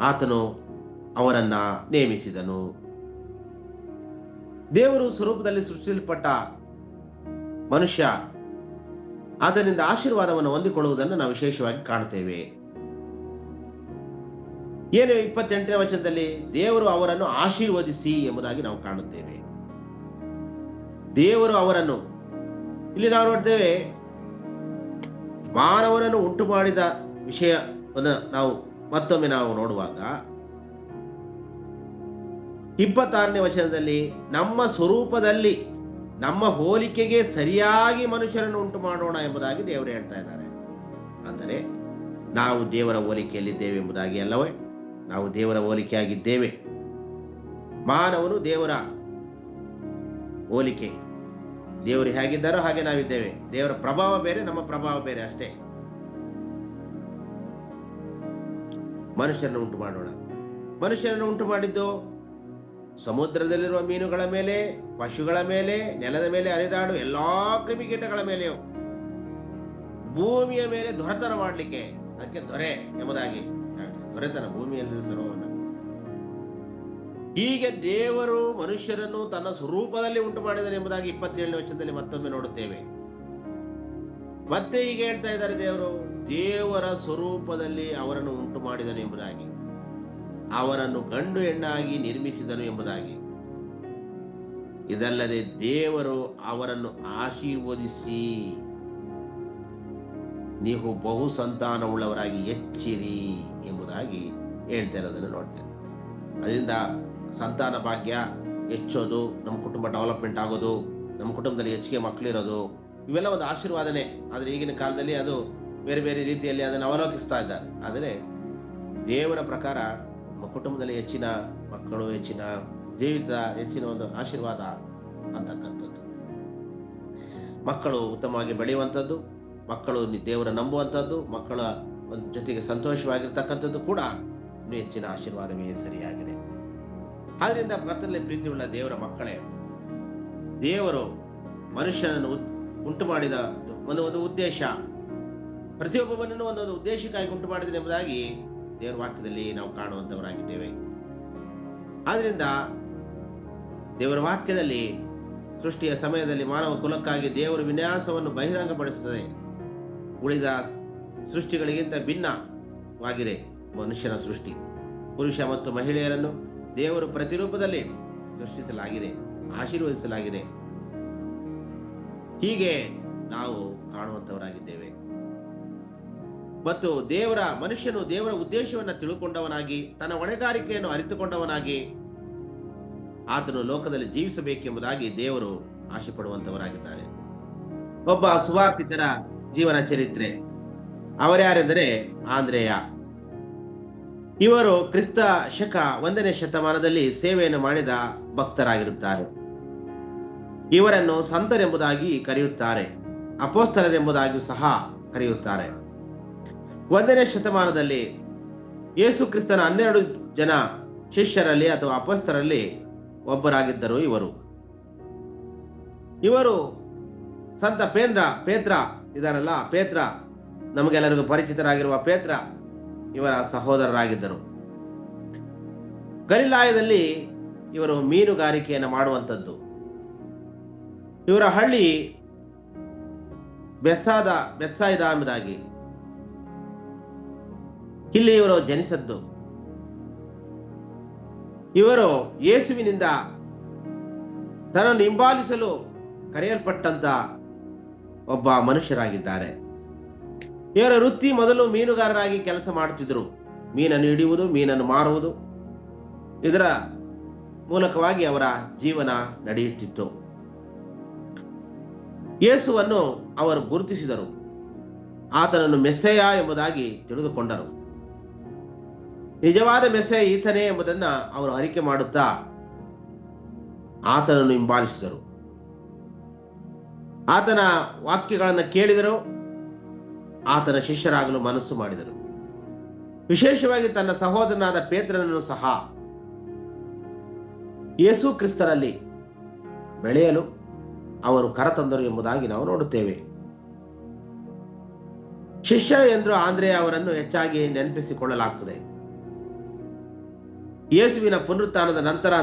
ಆತನು ಅವರನ್ನ ನೇಮಿಸಿದನು. ದೇವರು ಸ್ವರೂಪದಲ್ಲಿ ಸೃಷ್ಟಿಸಲ್ಪಟ್ಟ ಮನುಷ್ಯ ಆತನಿಂದ ಆಶೀರ್ವಾದವನ್ನು ಹೊಂದಿಕೊಳ್ಳುವುದನ್ನು ನಾವು ವಿಶೇಷವಾಗಿ ಕಾಣುತ್ತೇವೆ. ಏನು 28ನೇ ವಚನದಲ್ಲಿ ದೇವರು ಅವರನ್ನು ಆಶೀರ್ವದಿಸಿ ಎಂಬುದಾಗಿ ನಾವು ಕಾಣುತ್ತೇವೆ. ದೇವರು ಅವರನ್ನು, ಇಲ್ಲಿ ನಾವು ನೋಡ್ತೇವೆ, ಮಾನವನನ್ನು ಉಂಟು ಮಾಡಿದ ವಿಷಯವನ್ನು ನಾವು ಮತ್ತೊಮ್ಮೆ ನಾವು ನೋಡುವಾಗ 26ನೇ ವಚನದಲ್ಲಿ ನಮ್ಮ ಸ್ವರೂಪದಲ್ಲಿ ನಮ್ಮ ಹೋಲಿಕೆಗೆ ಸರಿಯಾಗಿ ಮನುಷ್ಯರನ್ನು ಉಂಟು ಮಾಡೋಣ ಎಂಬುದಾಗಿ ದೇವರು ಹೇಳ್ತಾ ಇದ್ದಾರೆ. ಅಂದರೆ ನಾವು ದೇವರ ಹೋಲಿಕೆಯಲ್ಲಿದ್ದೇವೆ ಎಂಬುದಾಗಿ ಅಲ್ಲವೇ? ನಾವು ದೇವರ ಹೋಲಿಕೆಯಾಗಿದ್ದೇವೆ. ಮಾನವನು ದೇವರ ಹೋಲಿಕೆ. ದೇವರು ಹೇಗಿದ್ದಾರೋ ಹಾಗೆ ನಾವಿದ್ದೇವೆ. ದೇವರ ಪ್ರಭಾವ ಬೇರೆ, ನಮ್ಮ ಪ್ರಭಾವ ಬೇರೆ ಅಷ್ಟೇ. ಮನುಷ್ಯರನ್ನು ಉಂಟು ಮಾಡೋಣ. ಮನುಷ್ಯರನ್ನು ಉಂಟು ಮಾಡಿದ್ದು ಸಮುದ್ರದಲ್ಲಿರುವ ಮೀನುಗಳ ಮೇಲೆ, ಪಶುಗಳ ಮೇಲೆ, ನೆಲದ ಮೇಲೆ ಹರಿದಾಡು ಎಲ್ಲಾ ಕ್ರಿಮಿಕೀಟಗಳ ಮೇಲೆಯೂ, ಭೂಮಿಯ ಮೇಲೆ ದೊರೆತನ ಮಾಡಲಿಕ್ಕೆ, ಅದಕ್ಕೆ ದೊರೆ ಎಂಬುದಾಗಿ ದೊರೆತನ ಭೂಮಿಯಲ್ಲಿ ಸರ್ವವನ್ನು. ಹೀಗೆ ದೇವರು ಮನುಷ್ಯರನ್ನು ತನ್ನ ಸ್ವರೂಪದಲ್ಲಿ ಉಂಟು ಮಾಡಿದನು ಎಂಬುದಾಗಿ 27ನೇ ವಚನದಲ್ಲಿ ಮತ್ತೊಮ್ಮೆ ನೋಡುತ್ತೇವೆ. ಮತ್ತೆ ಹೀಗೆ ಹೇಳ್ತಾ ಇದ್ದಾರೆ, ದೇವರ ಸ್ವರೂಪದಲ್ಲಿ ಅವರನ್ನು ಉಂಟು ಮಾಡಿದನು ಎಂಬುದಾಗಿ, ಅವರನ್ನು ಗಂಡು ಹೆಣ್ಣಾಗಿ ನಿರ್ಮಿಸಿದನು ಎಂಬುದಾಗಿ. ಇದಲ್ಲದೆ ದೇವರು ಅವರನ್ನು ಆಶೀರ್ವದಿಸಿ ನೀವು ಬಹು ಸಂತಾನವುಳ್ಳವರಾಗಿ ಹೆಚ್ಚಿರಿ ಎಂಬುದಾಗಿ ಹೇಳ್ತಾ ಇರೋದನ್ನು ನೋಡ್ತೇವೆ. ಅದರಿಂದ ಸಂತಾನ ಭಾಗ್ಯ ಹೆಚ್ಚೋದು, ನಮ್ಮ ಕುಟುಂಬ ಡೆವಲಪ್ಮೆಂಟ್ ಆಗೋದು, ನಮ್ಮ ಕುಟುಂಬದಲ್ಲಿ ಹೆಚ್ಚಿಗೆ ಮಕ್ಕಳಿರೋದು, ಇವೆಲ್ಲ ಒಂದು ಆಶೀರ್ವಾದನೆ. ಆದರೆ ಈಗಿನ ಕಾಲದಲ್ಲಿ ಅದು ಬೇರೆ ಬೇರೆ ರೀತಿಯಲ್ಲಿ ಅದನ್ನು ಅವಲೋಕಿಸ್ತಾ ಇದ್ದಾರೆ. ಆದರೆ ದೇವರ ಪ್ರಕಾರ ನಮ್ಮ ಕುಟುಂಬದಲ್ಲಿ ಹೆಚ್ಚಿನ ಮಕ್ಕಳು, ಹೆಚ್ಚಿನ ಜೀವಿತ, ಹೆಚ್ಚಿನ ಒಂದು ಆಶೀರ್ವಾದ ಅಂತಕ್ಕಂಥದ್ದು. ಮಕ್ಕಳು ಉತ್ತಮವಾಗಿ ಬೆಳೆಯುವಂಥದ್ದು, ಮಕ್ಕಳು ದೇವರ ನಂಬುವಂಥದ್ದು, ಮಕ್ಕಳ ಜೊತೆಗೆ ಸಂತೋಷವಾಗಿರ್ತಕ್ಕಂಥದ್ದು ಕೂಡ ಇನ್ನೂ ಹೆಚ್ಚಿನ ಆಶೀರ್ವಾದವೇ ಸರಿಯಾಗಿದೆ. ಆದ್ರಿಂದ ಕರ್ತನಲ್ಲಿ ಪ್ರೀತಿಯುಳ್ಳ ದೇವರ ಮಕ್ಕಳೇ, ದೇವರು ಮನುಷ್ಯನನ್ನು ಉಂಟು ಮಾಡಿದ ಒಂದು ಉದ್ದೇಶ, ಪ್ರತಿಯೊಬ್ಬನನ್ನು ಒಂದೊಂದು ಉದ್ದೇಶಕ್ಕಾಗಿ ಉಂಟು ಮಾಡಿದನು ಎಂಬುದಾಗಿ ದೇವರ ವಾಕ್ಯದಲ್ಲಿ ನಾವು ಕಾಣುವಂತವರಾಗಿದ್ದೇವೆ. ಆದ್ರಿಂದ ದೇವರ ವಾಕ್ಯದಲ್ಲಿ ಸೃಷ್ಟಿಯ ಸಮಯದಲ್ಲಿ ಮಾನವ ಕುಲಕ್ಕಾಗಿ ದೇವರ ವಿನ್ಯಾಸವನ್ನು ಬಹಿರಂಗಪಡಿಸುತ್ತದೆ. ಉಳಿದ ಸೃಷ್ಟಿಗಳಿಗಿಂತ ಭಿನ್ನವಾಗಿದೆ ಮನುಷ್ಯನ ಸೃಷ್ಟಿ. ಪುರುಷ ಮತ್ತು ಮಹಿಳೆಯರನ್ನು ದೇವರು ಪ್ರತಿರೂಪದಲ್ಲಿ ಸೃಷ್ಟಿಸಲಾಗಿದೆ, ಆಶೀರ್ವದಿಸಲಾಗಿದೆ. ಹೀಗೆ ನಾವು ಕಾಣುವಂತವರಾಗಿದ್ದೇವೆ. ಮತ್ತು ಮನುಷ್ಯನು ದೇವರ ಉದ್ದೇಶವನ್ನು ತಿಳುಕೊಂಡವನಾಗಿ, ತನ್ನ ಹೊಣೆಗಾರಿಕೆಯನ್ನು ಅರಿತುಕೊಂಡವನಾಗಿ ಆತನು ಲೋಕದಲ್ಲಿ ಜೀವಿಸಬೇಕೆಂಬುದಾಗಿ ದೇವರು ಆಶೆ ಪಡುವಂತವರಾಗಿದ್ದಾನೆ. ಒಬ್ಬ ಸುವಾರ್ತಿಕರ ಜೀವನ ಚರಿತ್ರೆ. ಅವರ್ಯಾರೆಂದರೆ ಆಂದ್ರೇಯ. ಇವರು ಕ್ರಿಸ್ತ ಶಕ 1ನೇ ಶತಮಾನದಲ್ಲಿ ಸೇವೆಯನ್ನು ಮಾಡಿದ ಭಕ್ತರಾಗಿರುತ್ತಾರೆ. ಇವರನ್ನು ಸಂತರೆಂಬುದಾಗಿ ಕರೆಯುತ್ತಾರೆ, ಅಪೋಸ್ತಲರೆಂಬುದಾಗಿ ಸಹ ಕರೆಯುತ್ತಾರೆ. 1ನೇ ಶತಮಾನದಲ್ಲಿ ಯೇಸು ಕ್ರಿಸ್ತನ 12 ಜನ ಶಿಷ್ಯರಲ್ಲಿ ಅಥವಾ ಅಪೋಸ್ತಲರಲ್ಲಿ ಒಬ್ಬರಾಗಿದ್ದರು ಇವರು ಸಂತ ಪೇತ್ರ ಇದಾರಲ್ಲ, ಪೇತ್ರ, ನಮಗೆಲ್ಲರಿಗೂ ಪರಿಚಿತರಾಗಿರುವ ಪೇತ್ರ ಇವರ ಸಹೋದರರಾಗಿದ್ದರು. ಗಲಿಲಾಯದಲ್ಲಿ ಇವರು ಮೀನುಗಾರಿಕೆಯನ್ನು ಮಾಡುವಂಥದ್ದು. ಇವರ ಹಳ್ಳಿ ಬೆತ್ಸಾಯಿದಾ ಎಂಬುದಾಗಿ. ಇಲ್ಲಿ ಇವರು ಜನಿಸದ್ದು. ಇವರು ಯೇಸುವಿನಿಂದ ತನ್ನನ್ನು ಹಿಂಬಾಲಿಸಲು ಕರೆಯಲ್ಪಟ್ಟಂತ ಒಬ್ಬ ಮನುಷ್ಯರಾಗಿದ್ದಾರೆ. ಇವರ ವೃತ್ತಿ ಮೊದಲು ಮೀನುಗಾರರಾಗಿ ಕೆಲಸ ಮಾಡುತ್ತಿದ್ದರು. ಮೀನನ್ನು ಹಿಡಿಯುವುದು, ಮೀನನ್ನು ಮಾರುವುದು, ಇದರ ಮೂಲಕವಾಗಿ ಅವರ ಜೀವನ ನಡೆಯುತ್ತಿತ್ತು. ಯೇಸುವನ್ನು ಅವರು ಗುರುತಿಸಿದರು, ಆತನನ್ನು ಮೆಸ್ಸೆಯ ಎಂಬುದಾಗಿ ತಿಳಿದುಕೊಂಡರು. ನಿಜವಾದ ಮೆಸ್ಸೆಯ ಈತನೇ ಎಂಬುದನ್ನು ಅವರು ಅರಿಕೆ ಮಾಡುತ್ತಾ ಆತನನ್ನು ಹಿಂಬಾಲಿಸಿದರು. ಆತನ ವಾಕ್ಯಗಳನ್ನು ಕೇಳಿದರು, ಆತನ ಶಿಷ್ಯರಾಗಲು ಮನಸ್ಸು ಮಾಡಿದರು. ವಿಶೇಷವಾಗಿ ತನ್ನ ಸಹೋದರನಾದ ಪೇತ್ರನನ್ನು ಸಹ ಯೇಸು ಕ್ರಿಸ್ತರಲ್ಲಿ ಬೆಳೆಯಲು ಅವರು ಕರೆತಂದರು ಎಂಬುದಾಗಿ ನಾವು ನೋಡುತ್ತೇವೆ. ಶಿಷ್ಯ ಎಂದು ಆಂದ್ರೇಯ ಅವರನ್ನು ಹೆಚ್ಚಾಗಿ ನೆನಪಿಸಿಕೊಳ್ಳಲಾಗುತ್ತದೆ. ಯೇಸುವಿನ ಪುನರುತ್ಥಾನದ ನಂತರ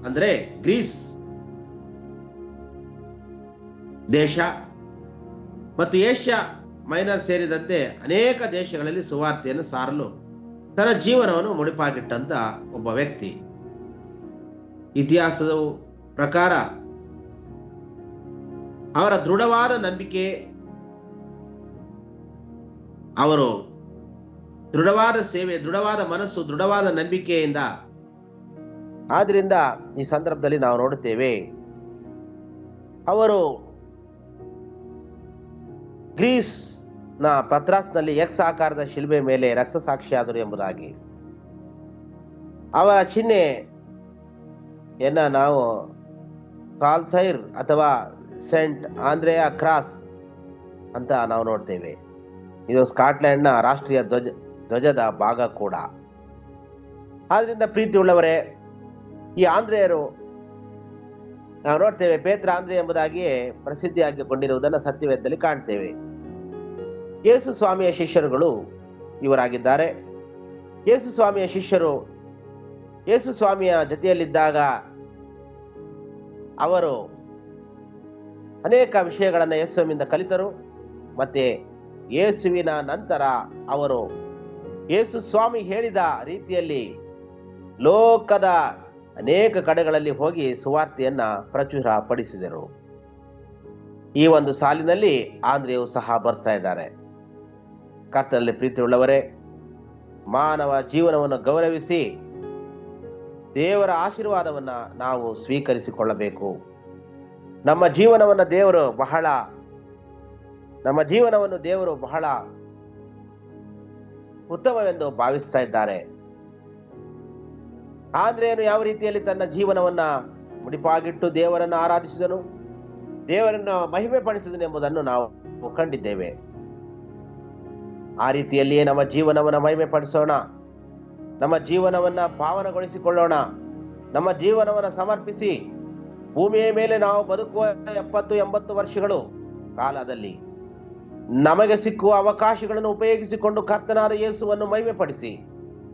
ಅಂದರೆ ಗ್ರೀಸ್ ದೇಶ ಮತ್ತು ಏಷ್ಯಾ ಮೈನರ್ ಸೇರಿದಂತೆ ಅನೇಕ ದೇಶಗಳಲ್ಲಿ ಸುವಾರ್ತೆಯನ್ನು ಸಾರಲು ತನ್ನ ಜೀವನವನ್ನು ಮುಡಿಪಾಗಿಟ್ಟಂತ ಒಬ್ಬ ವ್ಯಕ್ತಿ. ಇತಿಹಾಸದ ಪ್ರಕಾರ ಅವರ ದೃಢವಾದ ನಂಬಿಕೆ, ಅವರು ದೃಢವಾದ ಸೇವೆ, ದೃಢವಾದ ಮನಸ್ಸು, ದೃಢವಾದ ನಂಬಿಕೆಯಿಂದ ಆದ್ರಿಂದ ಈ ಸಂದರ್ಭದಲ್ಲಿ ನಾವು ನೋಡುತ್ತೇವೆ, ಅವರು ಗ್ರೀಸ್ನ ಪತ್ರಾಸ್ನಲ್ಲಿ ಎಕ್ಸ್ ಆಕಾರದ ಶಿಲ್ಬೆ ಮೇಲೆ ರಕ್ತಸಾಕ್ಷಿಯಾದರು ಎಂಬುದಾಗಿ. ಅವರ ಚಿಹ್ನೆಯನ್ನ ನಾವು ಕಾಲ್ಸೈರ್ ಅಥವಾ ಸೆಂಟ್ ಆಂದ್ರೆಯ ಕ್ರಾಸ್ ಅಂತ ನಾವು ನೋಡ್ತೇವೆ. ಇದು ಸ್ಕಾಟ್ಲೆಂಡ್ನ ರಾಷ್ಟ್ರೀಯ ಧ್ವಜದ ಭಾಗ ಕೂಡ. ಆದ್ರಿಂದ ಪ್ರೀತಿ ಉಳ್ಳವರೇ, ಈ ಆಂದ್ರೆಯರು ನಾವು ನೋಡ್ತೇವೆ ಪೇತ್ರ ಆಂದ್ರೆ ಎಂಬುದಾಗಿಯೇ ಪ್ರಸಿದ್ಧಿಯಾಗಿಕೊಂಡಿರುವುದನ್ನು ಸತ್ಯವೇದದಲ್ಲಿ ಕಾಣ್ತೇವೆ. ಯೇಸು ಸ್ವಾಮಿಯ ಶಿಷ್ಯರುಗಳು ಇವರಾಗಿದ್ದಾರೆ. ಯೇಸು ಸ್ವಾಮಿಯ ಶಿಷ್ಯರು ಯೇಸು ಸ್ವಾಮಿಯ ಜೊತೆಯಲ್ಲಿದ್ದಾಗ ಅವರು ಅನೇಕ ವಿಷಯಗಳನ್ನು ಯೇಸುವಿನಿಂದ ಕಲಿತರು. ಮತ್ತೆ ಯೇಸುವಿನ ನಂತರ ಅವರು ಯೇಸು ಸ್ವಾಮಿ ಹೇಳಿದ ರೀತಿಯಲ್ಲಿ ಲೋಕದ ಅನೇಕ ಕಡೆಗಳಲ್ಲಿ ಹೋಗಿ ಸುವಾರ್ತೆಯನ್ನ ಪ್ರಚುರಪಡಿಸಿದರು. ಈ ಒಂದು ಸಾಲಿನಲ್ಲಿ ಆಂದ್ರೆಯು ಸಹ ಬರ್ತಾ ಇದ್ದಾರೆ. ಕರ್ತನಲ್ಲಿ ಪ್ರೀತಿ ಉಳ್ಳವರೇ, ಮಾನವ ಜೀವನವನ್ನು ಗೌರವಿಸಿ ದೇವರ ಆಶೀರ್ವಾದವನ್ನ ನಾವು ಸ್ವೀಕರಿಸಿಕೊಳ್ಳಬೇಕು. ನಮ್ಮ ಜೀವನವನ್ನು ದೇವರು ಬಹಳ ಉತ್ತಮವೆಂದು ಭಾವಿಸ್ತಾ ಇದ್ದಾರೆ. ಆಂದ್ರೆಯನು ಯಾವ ರೀತಿಯಲ್ಲಿ ತನ್ನ ಜೀವನವನ್ನ ಮುಡಿಪಾಗಿಟ್ಟು ದೇವರನ್ನು ಆರಾಧಿಸಿದನು, ದೇವರನ್ನು ಮಹಿಮೆ ಪಡಿಸಿದನು ಎಂಬುದನ್ನು ನಾವು ಕಂಡಿದ್ದೇವೆ. ಆ ರೀತಿಯಲ್ಲಿಯೇ ನಮ್ಮ ಜೀವನವನ್ನು ಮಹಿಮೆ ಪಡಿಸೋಣ, ನಮ್ಮ ಜೀವನವನ್ನ ಪಾವನಗೊಳಿಸಿಕೊಳ್ಳೋಣ. ನಮ್ಮ ಜೀವನವನ್ನು ಸಮರ್ಪಿಸಿ ಭೂಮಿಯ ಮೇಲೆ ನಾವು ಬದುಕುವ 70-80 ವರ್ಷಗಳು ಕಾಲದಲ್ಲಿ ನಮಗೆ ಸಿಕ್ಕುವ ಅವಕಾಶಗಳನ್ನು ಉಪಯೋಗಿಸಿಕೊಂಡು ಕರ್ತನಾದ ಯೇಸುವನ್ನು ಮಹಿಮೆ ಪಡಿಸಿ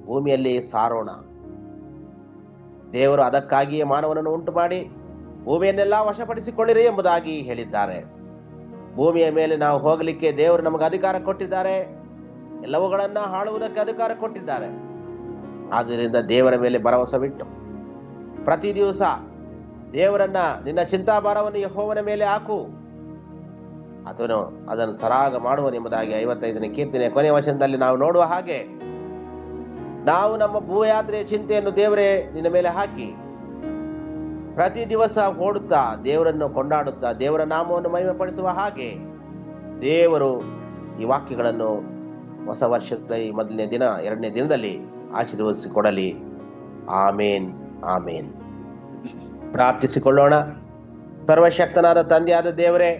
ಭೂಮಿಯಲ್ಲಿ ಸಾರೋಣ. ದೇವರು ಅದಕ್ಕಾಗಿಯೇ ಮಾನವನನ್ನು ಉಂಟು ಮಾಡಿ ಭೂಮಿಯನ್ನೆಲ್ಲ ವಶಪಡಿಸಿಕೊಳ್ಳಿರಿ ಎಂಬುದಾಗಿ ಹೇಳಿದ್ದಾರೆ. ಭೂಮಿಯ ಮೇಲೆ ನಾವು ಹೋಗಲಿಕ್ಕೆ ದೇವರು ನಮಗೆ ಅಧಿಕಾರ ಕೊಟ್ಟಿದ್ದಾರೆ, ಎಲ್ಲವುಗಳನ್ನ ಆಳುವುದಕ್ಕೆ ಅಧಿಕಾರ ಕೊಟ್ಟಿದ್ದಾರೆ. ಆದ್ದರಿಂದ ದೇವರ ಮೇಲೆ ಭರವಸೆ ಬಿಟ್ಟು ಪ್ರತಿ ದಿವಸ ದೇವರನ್ನ ನಿನ್ನ ಚಿಂತಾಭಾರವನ್ನು ಯೆಹೋವನ ಮೇಲೆ ಹಾಕು, ಅದನ್ನು ಸರಾಗ ಮಾಡುವನೆಂಬುದಾಗಿ 55ನೇ ಕೀರ್ತನೆಯ ಕೊನೆಯ ವಚನದಲ್ಲಿ ನಾವು ನೋಡುವ ಹಾಗೆ ನಾವು ನಮ್ಮ ಭೂಯಾತ್ರೆಯ ಚಿಂತೆಯನ್ನು ದೇವರೇ ನಿನ್ನ ಮೇಲೆ ಹಾಕಿ ಪ್ರತಿ ದಿವಸ ಓಡುತ್ತಾ ದೇವರನ್ನು ಕೊಂಡಾಡುತ್ತಾ ದೇವರ ನಾಮವನ್ನು ಮಹಿಮೆ ಪಡಿಸುವ ಹಾಗೆ ದೇವರು ಈ ವಾಕ್ಯಗಳನ್ನು ಹೊಸ ವರ್ಷದ ಈ ಮೊದಲನೇ ದಿನ 2ನೇ ದಿನದಲ್ಲಿ ಆಶೀರ್ವದಿಸಿಕೊಡಲಿ. ಆಮೇನ್, ಆಮೇನ್. ಪ್ರಾರ್ಥಿಸಿಕೊಳ್ಳೋಣ. ಸರ್ವಶಕ್ತನಾದ ತಂದೆಯಾದ ದೇವರೇ,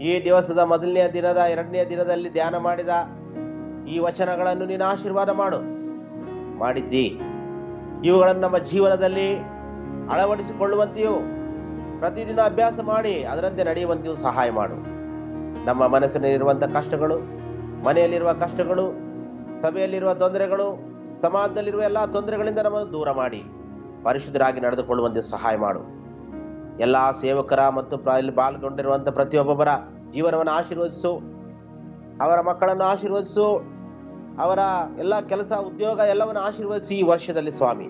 ಈ ದಿವಸದ ಮೊದಲನೆಯ ದಿನದ 2ನೇ ದಿನದಲ್ಲಿ ಧ್ಯಾನ ಮಾಡಿದ ಈ ವಚನಗಳನ್ನು ನೀನು ಆಶೀರ್ವಾದ ಮಾಡಿದ್ದಿ. ಇವುಗಳನ್ನು ನಮ್ಮ ಜೀವನದಲ್ಲಿ ಅಳವಡಿಸಿಕೊಳ್ಳುವಂತೆಯೂ ಪ್ರತಿದಿನ ಅಭ್ಯಾಸ ಮಾಡಿ ಅದರಂತೆ ನಡೆಯುವಂತೆಯೂ ಸಹಾಯ ಮಾಡು. ನಮ್ಮ ಮನಸ್ಸಿನಲ್ಲಿರುವಂತಹ ಕಷ್ಟಗಳು, ಮನೆಯಲ್ಲಿರುವ ಕಷ್ಟಗಳು, ಸಭೆಯಲ್ಲಿರುವ ತೊಂದರೆಗಳು, ಸಮಾಜದಲ್ಲಿರುವ ಎಲ್ಲ ತೊಂದರೆಗಳಿಂದ ನಮ್ಮನ್ನು ದೂರ ಮಾಡಿ ಪರಿಶುದ್ಧರಾಗಿ ನಡೆದುಕೊಳ್ಳುವಂತೆ ಸಹಾಯ ಮಾಡು. ಎಲ್ಲ ಸೇವಕರ ಮತ್ತು ಇಲ್ಲಿ ಪಾಲ್ಗೊಂಡಿರುವಂತಹ ಪ್ರತಿಯೊಬ್ಬೊಬ್ಬರ ಜೀವನವನ್ನು ಆಶೀರ್ವದಿಸು, ಅವರ ಮಕ್ಕಳನ್ನು ಆಶೀರ್ವದಿಸು, ಅವರ ಎಲ್ಲ ಕೆಲಸ ಉದ್ಯೋಗ ಎಲ್ಲವನ್ನು ಆಶೀರ್ವದಿಸಿ ಈ ವರ್ಷದಲ್ಲಿ ಸ್ವಾಮಿ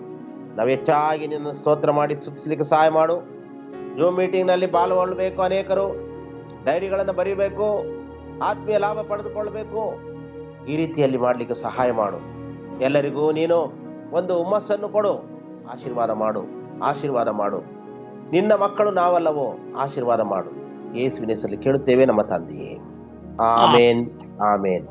ನಾವು ಹೆಚ್ಚಾಗಿ ನಿನ್ನ ಸ್ತೋತ್ರ ಮಾಡಿ ಸ್ತುತಿಸಲಿಕ್ಕೆ ಸಹಾಯ ಮಾಡು. ಜೂಮ್ ಮೀಟಿಂಗ್ನಲ್ಲಿ ಪಾಲ್ಗೊಳ್ಳಬೇಕು, ಅನೇಕರು ಡೈರಿಗಳನ್ನು ಬರೀಬೇಕು, ಆತ್ಮೀಯ ಲಾಭ ಪಡೆದುಕೊಳ್ಳಬೇಕು. ಈ ರೀತಿಯಲ್ಲಿ ಮಾಡಲಿಕ್ಕೆ ಸಹಾಯ ಮಾಡು. ಎಲ್ಲರಿಗೂ ನೀನು ಒಂದು ಹುಮ್ಮಸ್ಸನ್ನು ಕೊಡು, ಆಶೀರ್ವಾದ ಮಾಡು. ನಿನ್ನ ಮಕ್ಕಳು ನಾವಲ್ಲವೋ, ಆಶೀರ್ವಾದ ಮಾಡು. ಯೇಸುವಿನ ಹೆಸರಲ್ಲಿ ಕೇಳುತ್ತೇವೆ ನಮ್ಮ ತಂದೆಯೇ. ಆಮೇನ್, ಆಮೇನ್.